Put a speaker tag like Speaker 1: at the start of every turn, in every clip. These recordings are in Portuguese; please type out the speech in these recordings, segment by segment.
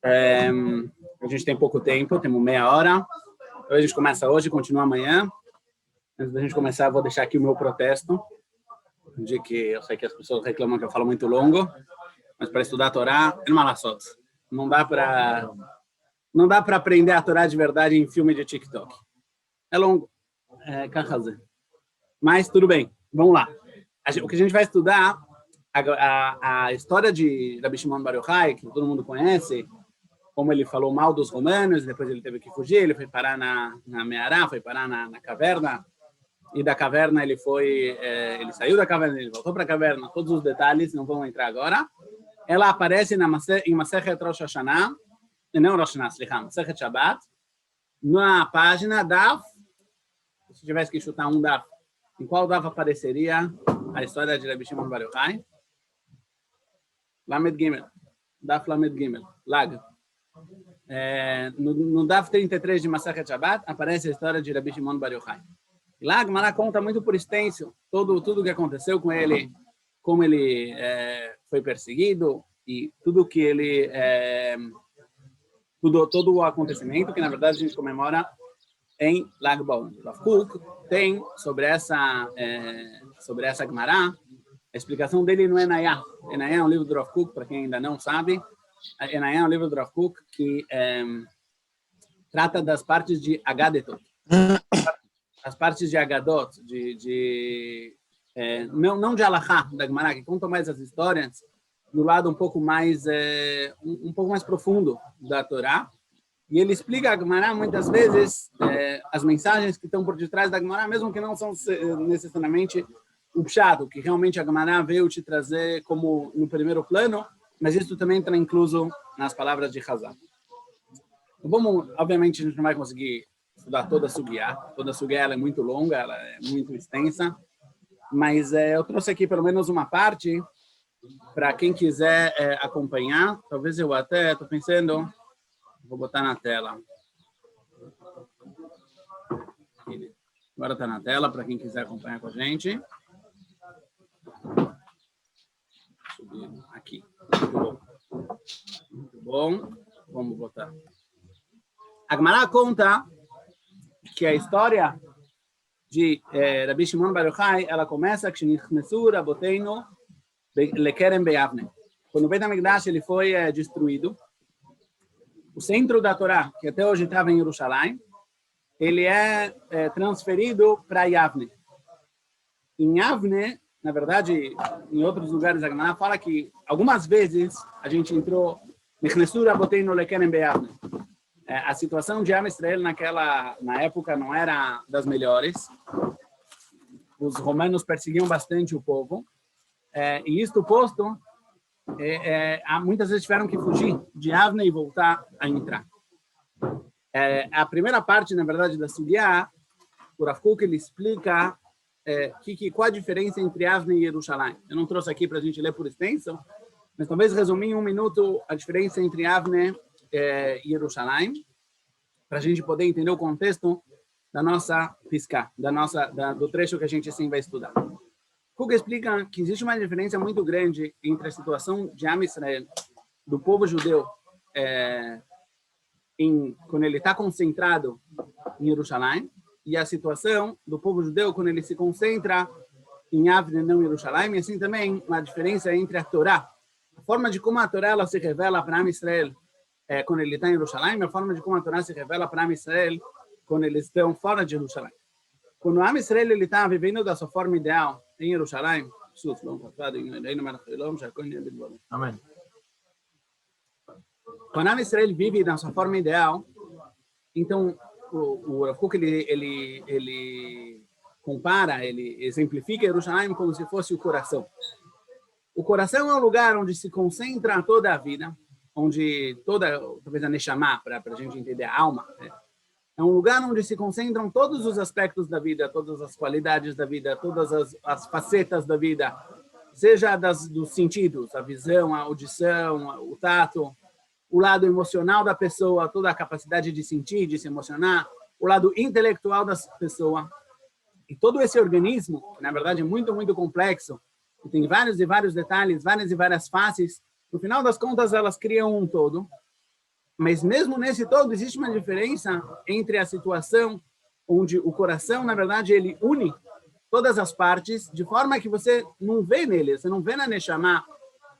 Speaker 1: A gente tem pouco tempo, temos meia hora. A gente começa hoje, continua amanhã. Antes da gente começar, eu vou deixar aqui o meu protesto, de que eu sei que as pessoas reclamam que eu falo muito longo, mas para estudar a Torá, é uma laçota. Não dá para aprender a Torá de verdade em filme de TikTok. É longo, mas tudo bem, vamos lá. O que a gente vai estudar, a história de Rabi Shimon Bar Yochai, que todo mundo conhece, como ele falou mal dos romanos, depois ele teve que fugir, ele foi parar na Meará, foi parar na caverna, e da caverna ele saiu da caverna, ele voltou para a caverna, todos os detalhes, não vamos entrar agora. Ela aparece em Masechet Rosh Hashanah, não Rosh Hashanah, Masechet Shabbat, na página Daf, se tivesse que chutar um Daf, em qual Daf apareceria a história de Rabi Shimon Bar Yochai? Lamed Gimel, Daf Lamed Gimel, Lag. No Daf 33 de Masechet Shabbat aparece a história de Rabi Shimon Bar Yochai. Lá a Gemara conta muito por extenso tudo o que aconteceu com ele, como ele foi perseguido e tudo que ele todo o acontecimento que na verdade a gente comemora em Lag Baomer. Rav Kook tem sobre essa Gemara, a explicação dele no Enayah. Enayah é um livro do Rav Kook, para quem ainda não sabe. Enayah é um livro do Rav Kook que trata das partes de Agadetot. As partes de Agadot, não de Alachá, da Gemara, que contam mais as histórias, do lado um pouco mais profundo da Torá. E ele explica a Gemara muitas vezes as mensagens que estão por detrás da Gemara, mesmo que não são necessariamente o pshat, que realmente a Gemara veio te trazer como no primeiro plano, mas isso também está incluso nas palavras de Hazar. Então, obviamente, a gente não vai conseguir estudar toda a Sugiyá. Toda a Sugiyá ela é muito longa, ela é muito extensa, mas eu trouxe aqui pelo menos uma parte para quem quiser acompanhar. Talvez eu até estou pensando, vou botar na tela. Agora está na tela para quem quiser acompanhar com a gente. Subir aqui. Muito bom. Vamos botar. A Gemara conta que a história de Rabi Shimon Bar Yochai, ela começa quando o Beit HaMikdash ele foi destruído. O centro da Torá, que até hoje estava em Jerusalém, ele é transferido para Yavne. Em Yavne, na verdade, em outros lugares a Gemara fala que algumas vezes a gente entrou a situação de Am Israel na época não era das melhores. Os romanos perseguiam bastante o povo. E isto posto, muitas vezes tiveram que fugir de Avne e voltar a entrar. A primeira parte, na verdade, da Sugiyá, o Rav Kook ele explica qual a diferença entre Avne e Jerusalém. Eu não trouxe aqui para a gente ler por extenso, mas talvez resumir em um minuto a diferença entre Avne e Jerusalém, para a gente poder entender o contexto da nossa pisca, do trecho que a gente assim vai estudar. Kook explica que existe uma diferença muito grande entre a situação de Am Israel, do povo judeu, quando ele está concentrado em Jerusalém, e a situação do povo judeu quando ele se concentra em Avne, não em Jerusalém, e assim também uma diferença entre a Torá, a forma de como a Torá ela se revela para Am Israel quando ele está em Jerusalém, a forma de como a Torá se revela para Am Israel quando eles estão fora de Jerusalém. Quando o Am Israel ele está vivendo da sua forma ideal em Jerusalém, Amém. Quando o Am Israel vive da sua forma ideal, então o Rav Kook ele compara, ele exemplifica Jerusalém como se fosse o coração. O coração é um lugar onde se concentra toda a vida, onde talvez a Neshama, para a gente entender a alma, é um lugar onde se concentram todos os aspectos da vida, todas as qualidades da vida, todas as facetas da vida, seja dos sentidos, a visão, a audição, o tato, o lado emocional da pessoa, toda a capacidade de sentir, de se emocionar, o lado intelectual da pessoa. E todo esse organismo, que na verdade é muito, muito complexo, e tem vários e vários detalhes, várias e várias faces, no final das contas elas criam um todo. Mas mesmo nesse todo, existe uma diferença entre a situação onde o coração, na verdade, ele une todas as partes, de forma que você não vê nele, você não vê na Neshama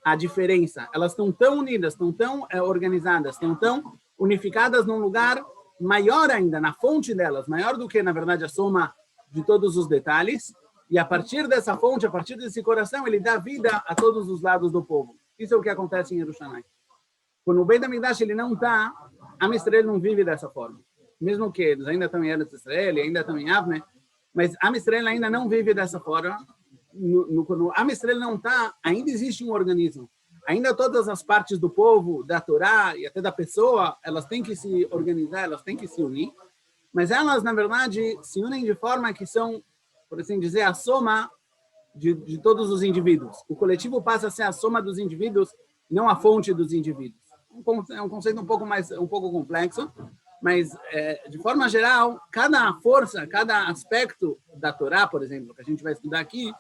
Speaker 1: a diferença. Elas estão tão unidas, estão tão organizadas, estão tão unificadas num lugar maior ainda, na fonte delas, maior do que, na verdade, a soma de todos os detalhes. E a partir dessa fonte, a partir desse coração, ele dá vida a todos os lados do povo. Isso é o que acontece em Jerusalém. Quando o Beit HaMikdash ele não está, Am Israel não vive dessa forma. Mesmo que eles ainda estão em Eretz Israel, ainda estão em Avne, mas Am Israel ainda não vive dessa forma. Quando Am Israel não está, ainda existe um organismo. Ainda todas as partes do povo, da Torá e até da pessoa, elas têm que se organizar, elas têm que se unir. Mas elas, na verdade, se unem de forma que são, por assim dizer, a soma de todos os indivíduos. O coletivo passa a ser a soma dos indivíduos, não a fonte dos indivíduos. É um conceito um pouco complexo, mas de forma geral, cada força, cada aspecto da Torá, por exemplo, que a gente vai estudar aqui,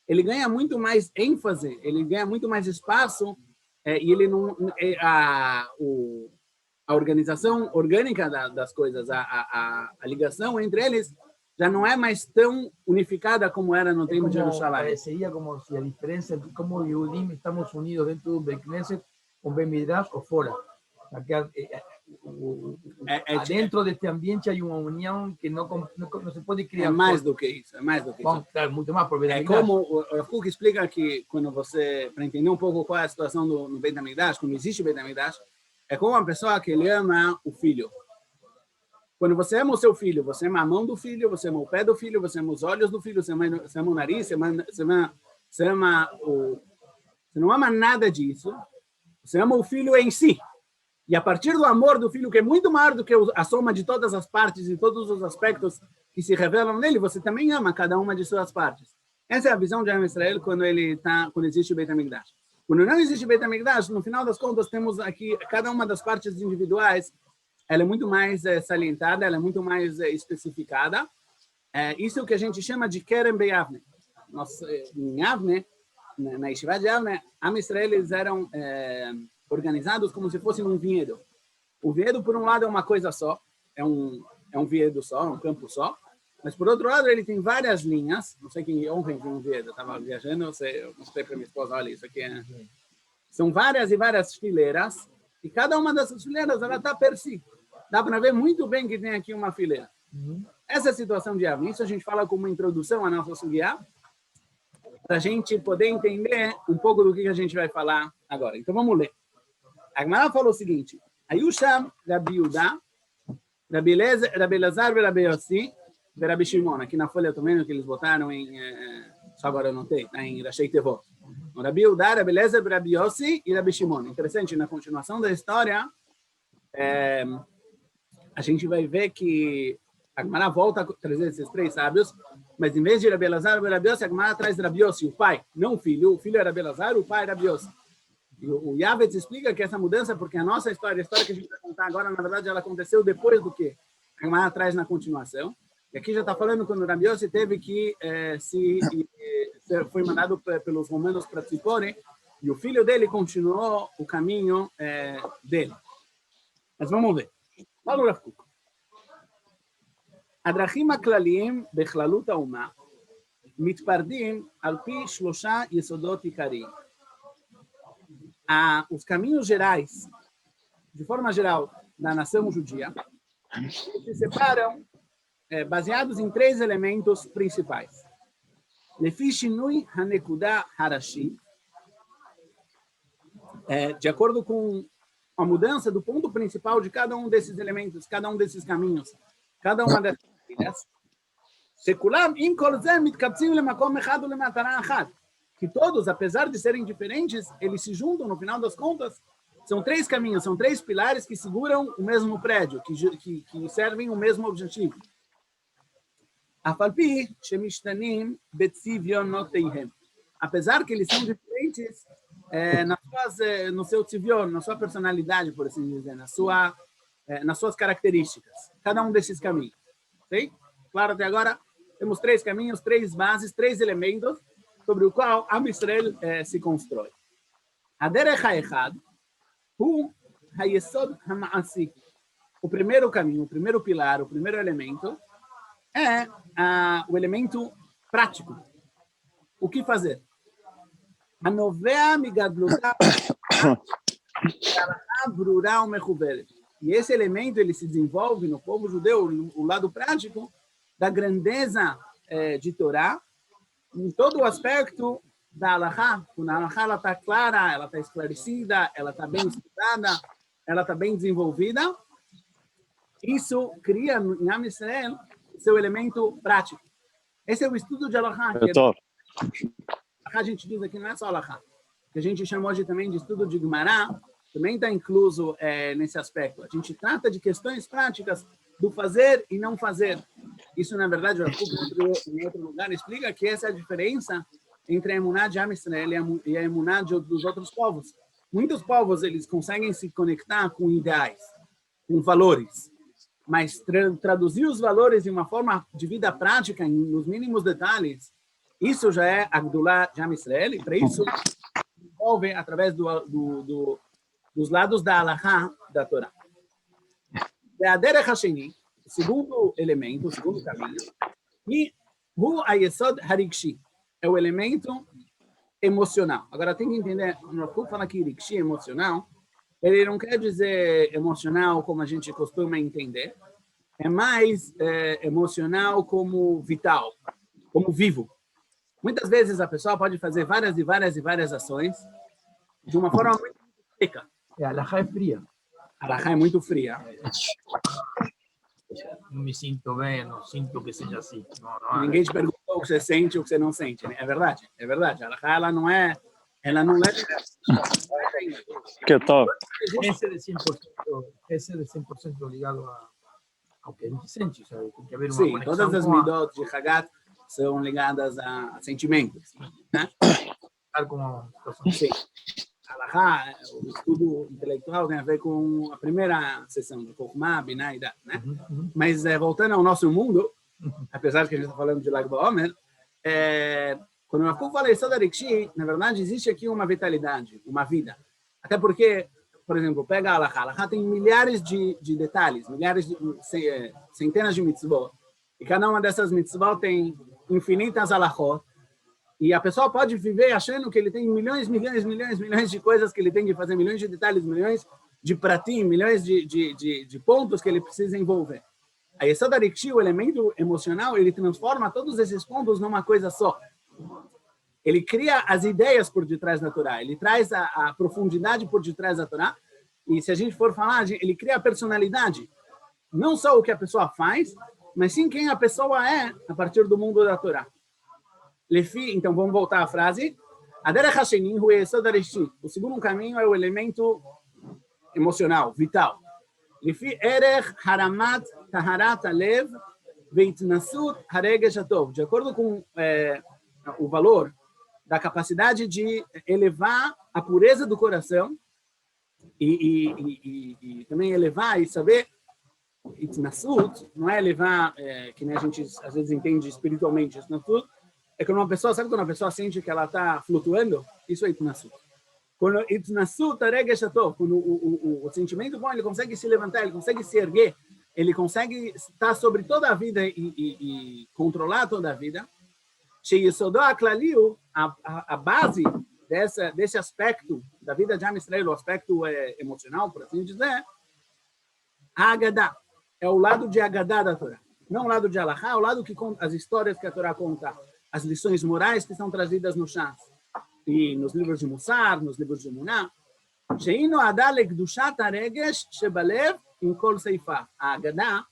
Speaker 1: ele ganha muito mais ênfase, ele ganha muito mais espaço, e ele não a organização orgânica das coisas, a ligação entre eles já não é mais tão unificada como era no tempo de Jerusalém.
Speaker 2: Pareceria como se a diferença de como Yehudim estamos unidos dentro do Beit Knesset com Ben Midrash ou fora. Dentro deste ambiente há uma união que não se pode criar.
Speaker 1: É mais do que isso, é mais do que isso.
Speaker 2: Claro, muito mais por
Speaker 1: É como o Rav Kook explica que quando você, para entender um pouco qual é a situação no Beit HaMikdash, como existe o Beit HaMikdash, é como uma pessoa que ele ama o filho. Quando você ama o seu filho, você ama a mão do filho, você ama o pé do filho, você ama os olhos do filho, você ama o nariz, você não ama nada disso, você ama o filho em si. E a partir do amor do filho, que é muito maior do que a soma de todas as partes e todos os aspectos que se revelam nele, você também ama cada uma de suas partes. Essa é a visão de Am Israel quando existe o Beit HaMikdash. Quando não existe o Beit HaMikdash, no final das contas, temos aqui cada uma das partes individuais, ela é muito mais salientada, ela é muito mais especificada. Isso é o que a gente chama de Kerem Beyavne. Em Avne, na Yeshiva de Avne, Am Israel, eles eram organizados como se fossem um vinhedo. O vinhedo, por um lado, é uma coisa só, é um vinhedo só, um campo só, mas, por outro lado, ele tem várias linhas. Não sei quem ontem viu um vinhedo, eu estava viajando, eu mostrei para minha esposa, olha, isso aqui são várias e várias fileiras, e cada uma dessas fileiras, ela está per si. Dá para ver muito bem que tem aqui uma fileira. Essa é a situação de Avne. Isso a gente fala como introdução à nossa sugiá, para a gente poder entender um pouco do que a gente vai falar agora. Então, vamos ler. A Gemara falou o seguinte: Ayusham Rabi Yehuda, Rabi Elazar e Rabi Yossi, e Rabi Shimon. Aqui na folha também, que eles botaram em... só agora eu notei, tá em Rashei Tevot. Rabi Yehuda, Rabi Elazar, Rabi Yossi e Rabi Shimon. Interessante, na continuação da história, a gente vai ver que a Gemara volta a trazer esses três sábios, mas em vez de Rabi Elazar e Rabi Yossi, a Gemara traz Rabi Yossi, o pai, não o filho. O filho é Rabi Elazar, o pai é Rabi Yossi. E o Yavetz explica que essa mudança, porque a nossa história, a história que a gente vai contar agora, na verdade, ela aconteceu depois do que a Gemara traz na continuação. E aqui já está falando quando o Rabi Yossi teve que foi mandado pelos romanos para Tzipori, e o filho dele continuou o caminho dele. Mas vamos ver. Fala o Rav Kook. הדרכים הכלליים בכללות האומה מתפרדים על פי 3 יסודות עיקריים. Os caminhos gerais, de forma geral, da nação judia, se separam baseados em 3 elementos principais. Lefi shinui hanekuda harashi, de acordo com a mudança do ponto principal de cada um desses elementos, cada um desses caminhos, cada uma dessas trilhas, שכולם, עם כל זה, מתקבצים למקום אחד ולמטרה אחת. Que todos, apesar de serem diferentes, eles se juntam, no final das contas, são 3 caminhos, são 3 pilares que seguram o mesmo prédio, que servem o mesmo objetivo. אף על פי שמשתנים בצביונותיהם. Apesar que eles são diferentes no seu tzivyon, na sua personalidade, por assim dizer, nas suas características, cada um desses caminhos. Ok? Claro, até agora temos 3 caminhos, 3 bases, 3 elementos sobre o qual Am Israel se constrói. Haderech haechad hu hayesod ha'ma'asi. O primeiro caminho, o primeiro pilar, o primeiro elemento é o elemento prático. O que fazer? Anovea migadluta brura umechuveret. E esse elemento ele se desenvolve no povo judeu, o lado prático da grandeza de Torá, em todo o aspecto da Halachá. Quando a Halachá está clara, ela está esclarecida, ela está bem estudada, ela está bem desenvolvida, isso cria em Am Israel seu elemento prático. Esse é o estudo de Halachá. A gente diz aqui, não é só Halachá, que a gente chama hoje também de estudo de Gumará, também está incluso nesse aspecto. A gente trata de questões práticas do fazer e não fazer. Isso, na verdade, em outro lugar, explica que essa é a diferença entre a emuná de Am Israel e a emuná dos outros povos. Muitos povos eles conseguem se conectar com ideais, com valores, mas traduzir os valores de uma forma de vida prática, nos mínimos detalhes, isso já é a Gdulá de Am Israel, e para isso envolve através dos lados da Halachá da Torá. O segundo elemento, o segundo caminho, e Hu Hayesod Harikshi, é o elemento emocional. Agora tem que entender, quando eu falo aqui Rikshi, emocional, ele não quer dizer emocional como a gente costuma entender, é mais emocional como vital, como vivo. Muitas vezes a pessoa pode fazer várias ações de uma forma muito seca.
Speaker 2: A halajá é fria.
Speaker 1: A halajá é muito fria.
Speaker 2: Não me sinto bem, não sinto que seja assim. Não,
Speaker 1: Ninguém te perguntou o que você sente ou o que você não sente. Né? É verdade, é verdade. A halajá, ela não leva...
Speaker 3: Que tal?
Speaker 2: Esse é de 100% ligado ao que a gente sente, sabe? Tem que haver uma
Speaker 1: Sim,
Speaker 2: conexão
Speaker 1: todas as
Speaker 2: com
Speaker 1: midot de Hagat são ligadas a sentimentos. Né? Sim. Halachá, o estudo intelectual tem a ver com a primeira sessão de Chokhmah, Binah e Dat, né? Mas voltando ao nosso mundo, apesar de que a gente está falando de Lag BaOmer, quando eu falo isso da Rikshi, na verdade existe aqui uma vitalidade, uma vida. Até porque, por exemplo, pega a Halachá. A Halachá tem milhares de detalhes, centenas de mitzvot. E cada uma dessas mitzvot tem infinitas halachot. E a pessoa pode viver achando que ele tem milhões de coisas que ele tem que fazer, milhões de detalhes, milhões de pratim, milhões de pontos que ele precisa envolver. A Yesod HaRikshi, o elemento emocional, ele transforma todos esses pontos numa coisa só. Ele cria as ideias por detrás da Torá, ele traz a profundidade por detrás da Torá, e se a gente for falar, ele cria a personalidade. Não só o que a pessoa faz, mas sim quem a pessoa é a partir do mundo da Torá. Então, vamos voltar à frase. O segundo caminho é o elemento emocional, vital. De acordo com o valor da capacidade de elevar a pureza do coração e também elevar e saber itnasut, não é elevar, que nem a gente às vezes entende espiritualmente, itnasut é quando uma pessoa, sabe quando uma pessoa sente que ela está flutuando? Isso é itnasut. Quando itnasut aregeshatov, quando o sentimento bom, ele consegue se levantar, ele consegue se erguer, ele consegue estar sobre toda a vida e controlar toda a vida. A base desse aspecto da vida de Am Israel, o aspecto emocional, por assim dizer, a Agadá, é o lado de Agadá da Torá. Não o lado de Halachá, é o lado que conta as histórias que a Torá conta, as lições morais que são trazidas no Shas, e nos livros de Mussar, nos livros de Emuná. Sheino Adá lekdushat haregesh shebalev in kol seifá. A Agadá,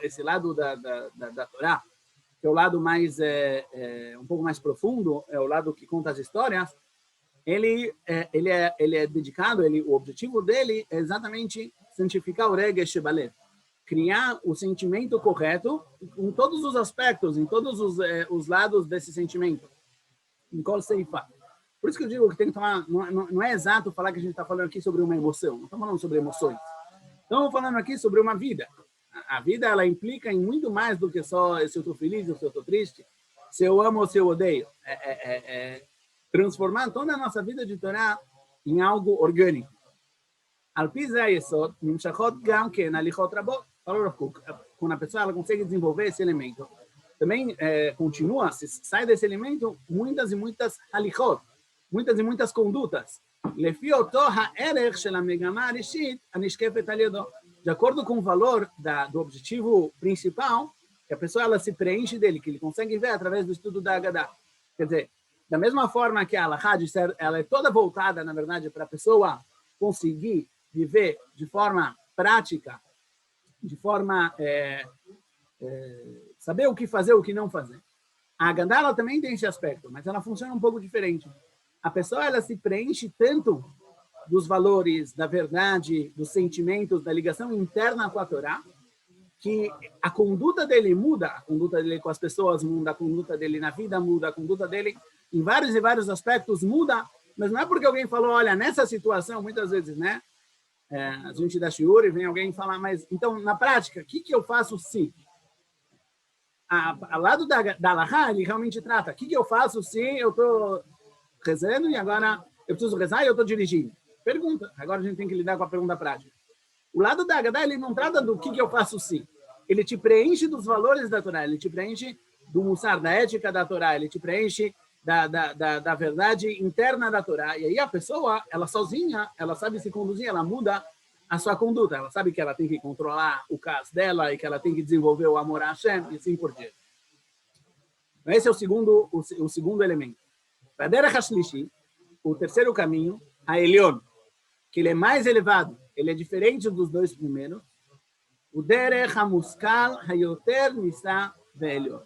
Speaker 1: esse lado da Torá, que é o lado mais um pouco mais profundo, é o lado que conta as histórias. Ele é dedicado, o objetivo dele é exatamente santificar o regesh shebalev, criar o sentimento correto em todos os aspectos, em todos os lados desse sentimento. Em kol seifá. Por isso que eu digo que tem que tomar, não é exato falar que a gente está falando aqui sobre uma emoção, não estamos falando sobre emoções. Estamos falando aqui sobre uma vida. A vida, ela implica em muito mais do que só se eu estou feliz ou se eu estou triste, se eu amo ou se eu odeio. Transformar toda a nossa vida de Torá em algo orgânico. על פי זה היסוד, נמשכות גם כן הליכות רבות. Falou Rav Kook, quando a pessoa ela consegue desenvolver esse elemento, também continua, sai desse elemento muitas e muitas halichot, muitas e muitas condutas. לפי אותו הערך של המגמה הראשית הנשקפת על ידו. De acordo com o valor do objetivo principal, que a pessoa ela se preenche dele, que ele consegue ver através do estudo da Haggadah. Quer dizer, da mesma forma que a Halachá, ela é toda voltada, na verdade, para a pessoa conseguir viver de forma prática, de forma saber o que fazer, o que não fazer. A Haggadah ela também tem esse aspecto, mas ela funciona um pouco diferente. A pessoa ela se preenche tanto dos valores, da verdade, dos sentimentos, da ligação interna com a Torá, que a conduta dele muda, a conduta dele com as pessoas muda, a conduta dele na vida muda, a conduta dele em vários e vários aspectos muda, mas não é porque alguém falou, olha, nessa situação, muitas vezes, né? A gente dá shiur e vem alguém falar, mas então, na prática, o que eu faço se? Ao lado da Halachá, ele realmente trata, o que eu faço se eu estou rezando e agora eu preciso rezar e eu estou dirigindo? Pergunta, agora a gente tem que lidar com a pergunta prática. O lado da Haggadah, ele não trata do que eu faço sim. Ele te preenche dos valores da Torá, ele te preenche do mussar, da ética da Torá, ele te preenche da verdade interna da Torá. E aí a pessoa, ela sozinha, ela sabe se conduzir, ela muda a sua conduta. Ela sabe que ela tem que controlar o caso dela e que ela tem que desenvolver o amor a Hashem e assim por diante. Então, esse é o segundo elemento. Para Derech HaShlishi, o terceiro caminho, a Elion, que ele é mais elevado, ele é diferente dos dois primeiros. O Derech HaMuskal Hayoter Nisa Ve'Elion.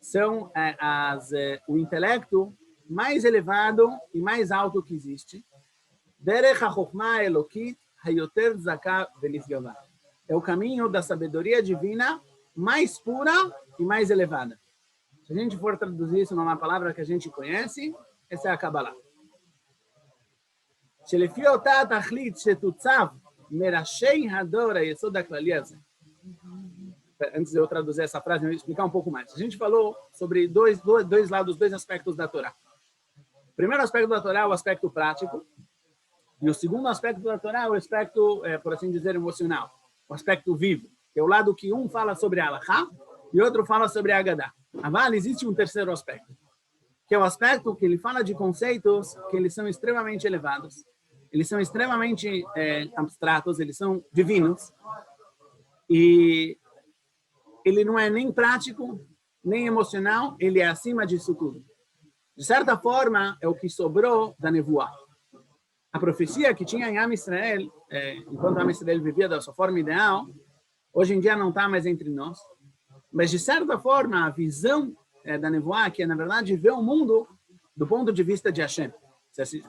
Speaker 1: São o intelecto mais elevado e mais alto que existe. Derech HaChokhmah Elokit Hayoter Zaká Ve'Nishgavah. É o caminho da sabedoria divina mais pura e mais elevada. Se a gente for traduzir isso numa palavra que a gente conhece, essa é a Kabbalah. שלפי אותה התכלית שתוצב מראשי הדור היסוד הכללי הזה. Antes de eu traduzir essa frase, eu vou explicar um pouco mais. A gente falou sobre dois lados, dois aspectos da Torá. O primeiro aspecto da Torá é o aspecto prático, e o segundo aspecto da Torá é o aspecto, por assim dizer, emocional, o aspecto vivo, que é o lado que um fala sobre a Halachá e outro fala sobre a Haggadah. Mas existe um terceiro aspecto, que é o aspecto que ele fala de conceitos que eles são extremamente elevados, eles são extremamente abstratos, eles são divinos, e ele não é nem prático, nem emocional, ele é acima disso tudo. De certa forma, é o que sobrou da nevoá. A profecia que tinha em Am Israel, enquanto Am Israel vivia da sua forma ideal, hoje em dia não está mais entre nós, mas de certa forma, a visão da nevoá, que é, na verdade, ver o mundo do ponto de vista de Hashem,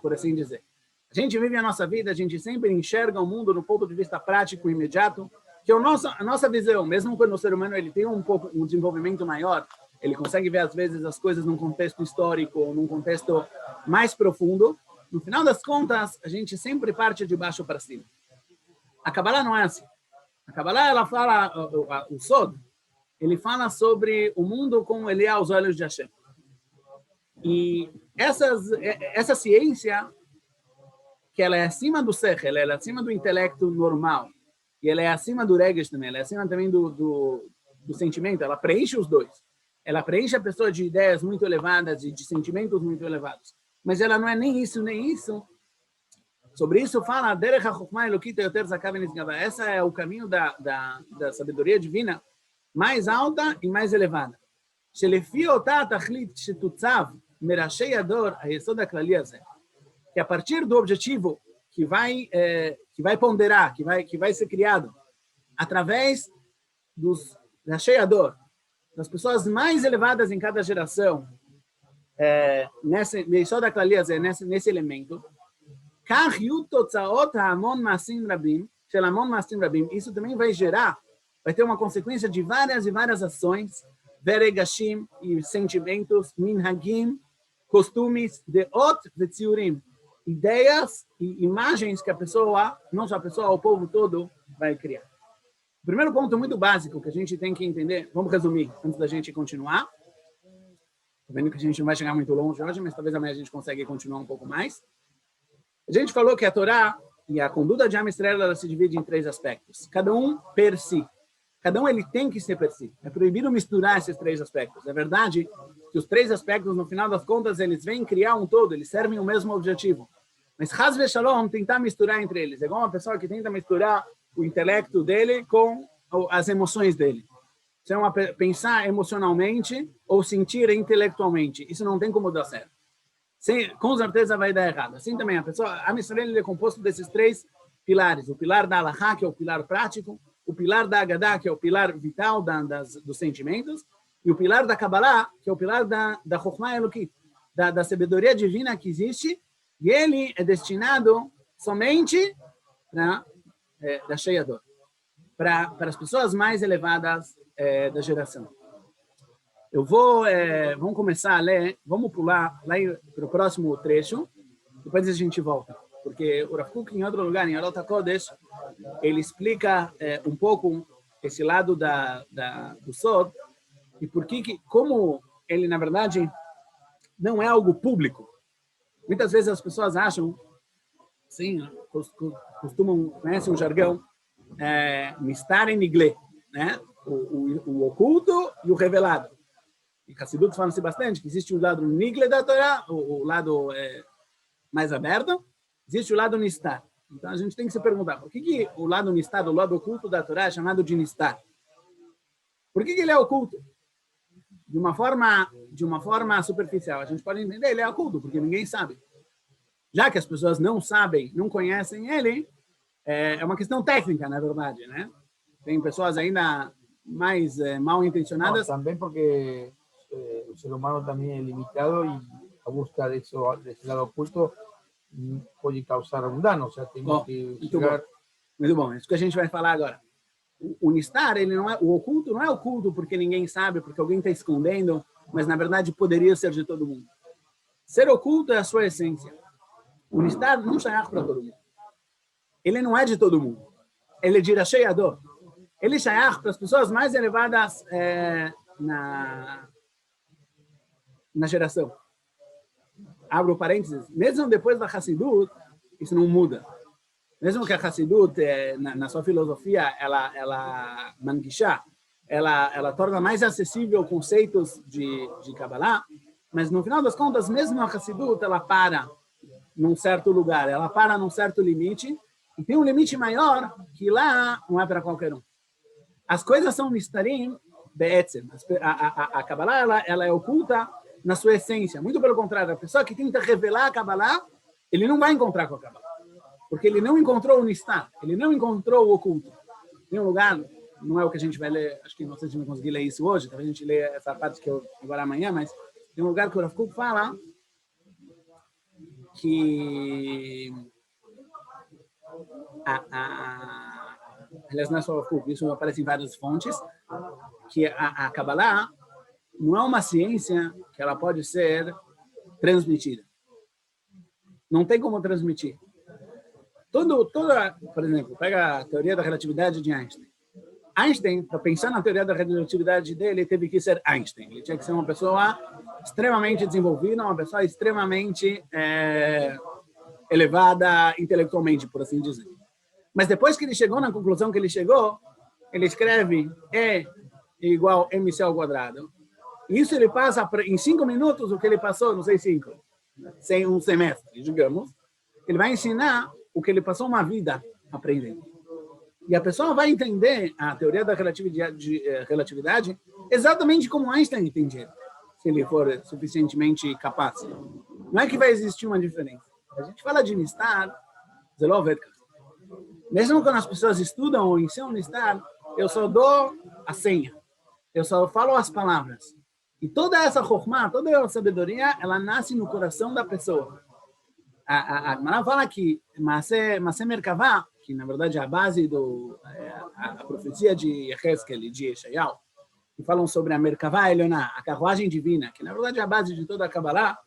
Speaker 1: por assim dizer. A gente vive a nossa vida, a gente sempre enxerga o mundo do ponto de vista prático e imediato, que é a nossa visão, mesmo quando o ser humano ele tem um desenvolvimento maior, ele consegue ver, às vezes, as coisas num contexto histórico, num contexto mais profundo. No final das contas, a gente sempre parte de baixo para cima. A Kabbalah não é assim. A Kabbalah, ela fala, o Sod, ele fala sobre o mundo como ele é aos olhos de Hashem. E essa ciência, que ela é acima do sechel, ela é acima do intelecto normal, e ela é acima do regesh também, ela é acima também do sentimento, ela preenche os dois. Ela preenche a pessoa de ideias muito elevadas e de sentimentos muito elevados. Mas ela não é nem isso, nem isso. Sobre isso fala, Derech HaChokhmah Elokit Hayoter Zaká Ve'Nishgavah. Essa é o caminho da sabedoria divina mais alta e mais elevada. שלפי אותה התכלית שתוצב מראשי הדור היסוד הכללי הזה, que a partir do objetivo que vai ponderar, que vai ser criado através dos Rashei-Ador, das pessoas mais elevadas em cada geração, nesse elemento, isso também vai ter uma consequência de várias e várias ações, veregashim e sentimentos, minhagim, costumes, deot e tziurim, ideias e imagens que a pessoa, não só a pessoa, o povo todo vai criar. O primeiro ponto muito básico que a gente tem que entender, vamos resumir antes da gente continuar. Estou vendo que a gente não vai chegar muito longe hoje, mas talvez amanhã a gente consiga continuar um pouco mais. A gente falou que a Torá E a conduta de Am Yisrael, ela se divide em 3 aspectos. Cada um per si. Cada um ele tem que ser per si. É proibido misturar esses 3 aspectos. É verdade que os 3 aspectos, no final das contas, eles vêm criar um todo, eles servem o mesmo objetivo. Mas Chas v'Shalom, tentar misturar entre eles. É igual uma pessoa que tenta misturar o intelecto dele com as emoções dele. Isso é pensar emocionalmente ou sentir intelectualmente. Isso não tem como dar certo. Com certeza vai dar errado. Assim também, a pessoa, Am Yisrael é composto desses 3 pilares. O pilar da Halachá, que é o pilar prático, o pilar da Agadá, que é o pilar vital dos sentimentos, e o pilar da Kabbalah, que é o pilar da Chokhmah Elokit, da sabedoria divina que existe, e ele é destinado somente da Sheyador, para as pessoas mais elevadas da geração. Vamos começar a ler, vamos pular lá para o próximo trecho, depois a gente volta. Porque o Rav Kook, em outro lugar, em Arot HaKodesh, ele explica um pouco esse lado do Sod, e como ele, na verdade, não é algo público. Muitas vezes as pessoas acham, sim, conhecem o jargão, mistar em niglé, né? O oculto e o revelado. E Hassidut fala-se bastante que existe o lado niglé da Torá, o lado mais aberto, existe o lado nistar. Então a gente tem que se perguntar, por que o lado nistar, o lado oculto da Torá é chamado de nistar? Por que ele é oculto? De uma forma superficial, a gente pode entender, ele é oculto, porque ninguém sabe. Já que as pessoas não sabem, não conhecem ele, é uma questão técnica, na verdade, né? Tem pessoas ainda mais mal intencionadas.
Speaker 2: Também porque o ser humano também é limitado e a busca desse lado oculto pode causar um dano, ou seja, tem que chegar...
Speaker 1: Muito bom, é isso que a gente vai falar agora. O nistar, ele não é, o oculto não é oculto porque ninguém sabe, porque alguém está escondendo, mas na verdade poderia ser de todo mundo. Ser oculto é a sua essência. O nistar não é para todo mundo. Ele não é de todo mundo. Ele é de Rashei Ador. Ele é para as pessoas mais elevadas na geração. Abro parênteses, mesmo depois da Hassidut, isso não muda. Mesmo que a Hassidut, na sua filosofia, ela manguixá, ela torna mais acessível conceitos de Kabbalah, mas no final das contas, mesmo a Hassidut, ela para num certo lugar, ela para num certo limite, e tem um limite maior que lá não é para qualquer um. As coisas são mistarim be'etzem. A Kabbalah, ela é oculta na sua essência. Muito pelo contrário, a pessoa que tenta revelar a Kabbalah, ele não vai encontrar com a Kabbalah. Porque ele não encontrou o nistar, ele não encontrou o oculto. Tem um lugar, não é o que a gente vai ler, acho que não sei se a gente vai conseguir ler isso hoje, talvez a gente leia essa parte que eu agora amanhã, mas tem um lugar que o Rav Kook fala que aliás, não é só o Rav Kook, isso aparece em várias fontes, que a Kabbalah não é uma ciência que ela pode ser transmitida. Não tem como transmitir. Por exemplo, pega a teoria da relatividade de Einstein. Einstein, para pensar na teoria da relatividade dele, teve que ser Einstein. Ele tinha que ser uma pessoa extremamente desenvolvida, uma pessoa extremamente elevada intelectualmente, por assim dizer. Mas depois que ele chegou na conclusão que ele chegou, ele escreve E igual mc ao quadrado. Isso ele passa em 5 minutos o que ele passou, não sei 5, sem um semestre, digamos. Ele vai ensinar o que ele passou uma vida aprendendo. E a pessoa vai entender a teoria da relatividade exatamente como Einstein entendia, se ele for suficientemente capaz. Não é que vai existir uma diferença. A gente fala de nistar, mesmo quando as pessoas estudam ou ensinam nistar, eu só dou a senha, eu só falo as palavras. E toda essa chokhmah, toda essa sabedoria, ela nasce no coração da pessoa. A Gemara fala que Maaseh Merkavah, que na verdade é a base a profecia de Yehezkel e de Yeshayahu, que falam sobre a Merkavah Elioná, a carruagem divina, que na verdade é a base de toda a Kabbalah.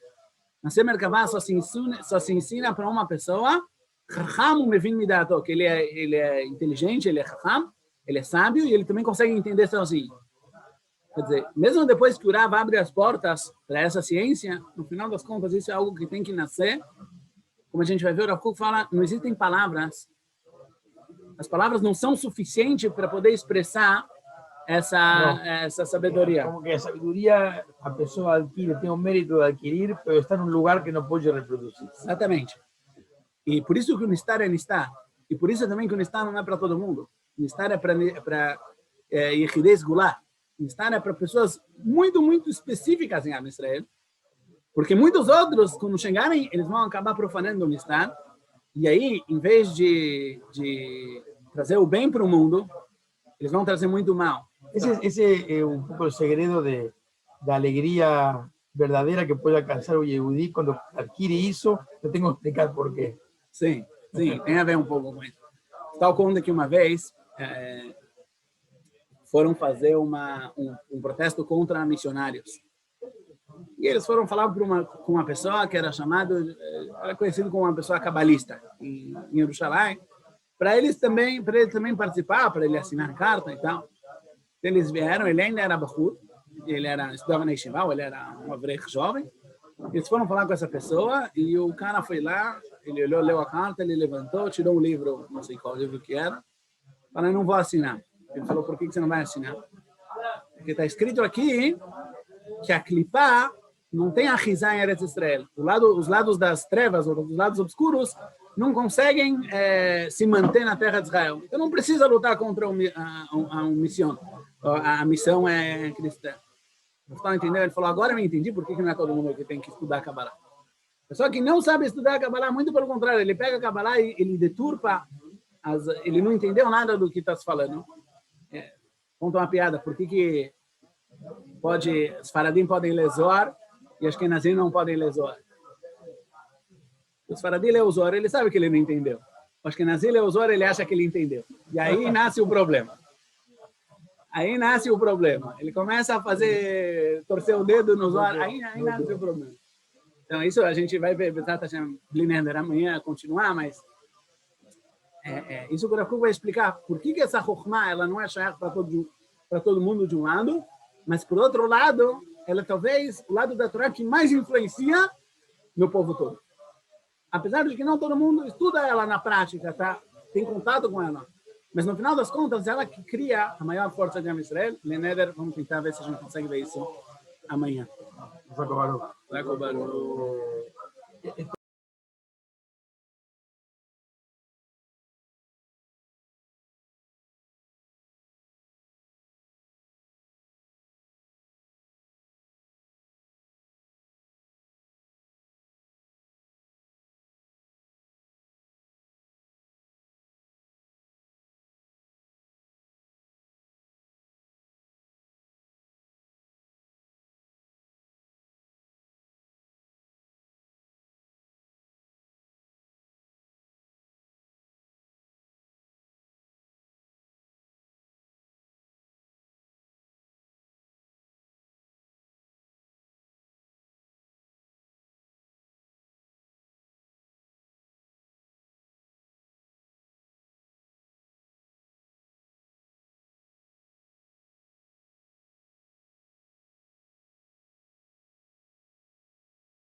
Speaker 1: Maaseh Merkavah só se ensina para uma pessoa, Chacham Mevin Midato, que ele é inteligente, ele é Chacham, ele é sábio e ele também consegue entender sozinho. Quer dizer, mesmo depois que o Rav abre as portas para essa ciência, no final das contas isso é algo que tem que nascer como a gente vai ver, o Rav Kook fala, não existem palavras. As palavras não são suficientes para poder expressar essa sabedoria.
Speaker 2: Como que a sabedoria a pessoa adquire, tem o mérito de adquirir, mas está num lugar que não pode reproduzir.
Speaker 1: Exatamente. E por isso que o Nistar é Nistar. E por isso também que o Nistar não é para todo mundo. O Nistar é para Yechidei Sgulá. O Nistar é para pessoas muito, muito específicas em Am Israel. Porque muitos outros, quando chegarem, eles vão acabar profanando o Nistar. E aí, em vez de trazer o bem para o mundo, eles vão trazer muito mal.
Speaker 2: Esse é um pouco o segredo da alegria verdadeira que pode alcançar o Yehudi quando adquire isso. Eu tenho que explicar por quê.
Speaker 1: Sim, tem a ver um pouco com isso. Tal como que uma vez foram fazer um protesto contra missionários. E eles foram falar com uma pessoa que era conhecido como uma pessoa cabalista em Jerusalém, para ele também participar, para ele assinar carta e tal. Eles vieram, ele ainda era Bachur, ele estudava na Yeshiva, ele era um avrech jovem. Eles foram falar com essa pessoa e o cara foi lá, ele olhou, leu a carta, ele levantou, tirou um livro, não sei qual livro que era, falou, não vou assinar. Ele falou, por que você não vai assinar? Porque está escrito aqui que a Klipá não tem a Rizá em Eretz Israel. Os lados das trevas, ou os lados obscuros, não conseguem se manter na terra de Israel. Então não precisa lutar contra a missão. A missão é cristã. Você entendeu? Ele falou, agora eu entendi por que não é todo mundo que tem que estudar Kabbalah. A pessoa que não sabe estudar Kabbalah, muito pelo contrário, ele pega a Kabbalah e ele deturpa, ele não entendeu nada do que está se falando. Conta uma piada, por que os Faradim podem ler Zohar e as Kenazim não podem ler Zohar? Os Faradim lê o Zohar, ele sabe que ele não entendeu. Os Kenazim lê o Zohar, ele acha que ele entendeu. E aí nasce o problema. Ele começa a torcer o dedo no Zohar, aí nasce o problema. Então, isso a gente vai ver, amanhã continuar, mas isso que o Rav Kook vai explicar por que essa Chokhmah ela não é shayach para todo mundo de um lado, mas, por outro lado, ela é talvez o lado da Torá que mais influencia no povo todo. Apesar de que não todo mundo estuda ela na prática, tá? Tem contato com ela. Mas, no final das contas, ela que cria a maior força de Am Israel. Leneder, vamos tentar ver se a gente consegue ver isso amanhã.
Speaker 2: Vai acabar.